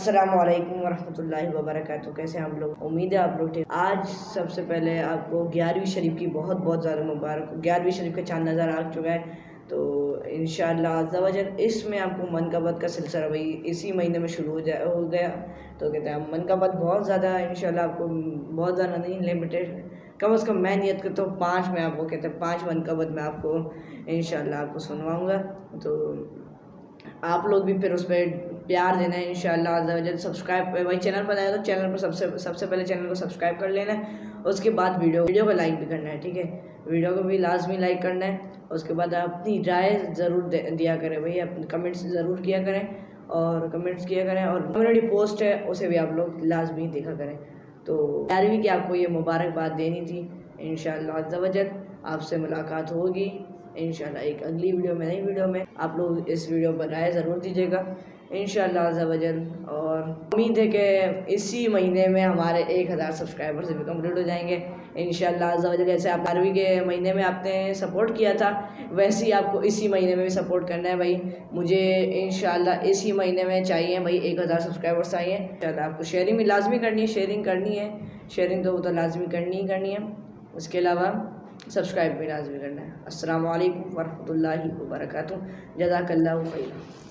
अस्सलामुअलैकुम वरहमतुल्लाहि वबरकातुहू। कैसे हैं आप लोग? उम्मीद है आप लोग ठीक। आज सबसे पहले आपको 11वीं शरीफ की बहुत बहुत ज़्यादा मुबारक। 11वीं शरीफ का चांद नज़र आ चुका है, तो इंशाअल्लाह अज़्ज़ा वजल इसमें आपको मनक़बत का सिलसिला भाई इसी महीने में शुरू हो गया। तो कहते हैं मनक़बत बहुत ज़्यादा इंशाअल्लाह आपको बहुत ज़्यादा नहीं, लिमिटेड कम अज़ कम मैं नियत करता हूँ 5 में आपको कहते हैं 5 मनक़बत में आपको इंशाअल्लाह आपको सुनवाऊँगा। तो आप लोग भी फिर उस पर प्यार देना है इंशाअल्लाह अज़्ज़ा वजल। सब्सक्राइब भाई चैनल पर आया तो चैनल पर सबसे पहले चैनल को सब्सक्राइब कर लेना है। उसके बाद वीडियो को लाइक भी करना है, ठीक है। वीडियो को भी लाजमी लाइक करना है। उसके बाद अपनी राय ज़रूर दिया करें भाई, अपने कमेंट्स ज़रूर किया करें और कमेंट्स किया करें, और कम्युनिटी पोस्ट है उसे भी आप लोग लाजमी देखा करें। तो 11वीं की आपको ये मुबारकबाद देनी थी। इंशाअल्लाह अज़्ज़ा वजल आपसे मुलाकात होगी इंशाअल्लाह एक अगली वीडियो में, नई वीडियो में। आप लोग इस वीडियो पर राय ज़रूर दीजिएगा इंशाअल्लाह अज़्ज़ा वजल। और उम्मीद है कि इसी महीने में हमारे 1000 सब्सक्राइबर्स भी कंप्लीट हो जाएंगे इंशाअल्लाह अज़्ज़ा वजल। जैसे आप 12वीं के महीने में आपने सपोर्ट किया था, वैसे ही आपको इसी महीने में भी सपोर्ट करना है भाई। मुझे इंशाअल्लाह इसी महीने में चाहिए भाई 1000 सब्सक्राइबर्स चाहिए इंशाअल्लाह। आपको शेयरिंग भी लाजमी करनी है, शेयरिंग करनी है, शेयरिंग तो वो तो लाजमी करनी ही करनी है। उसके अलावा सब्सक्राइब भी लाजमी करना है। अस्सलामु अलैकुम वरहमतुल्लाहि वबरकातुहू। जज़ाकल्लाहु खैरा।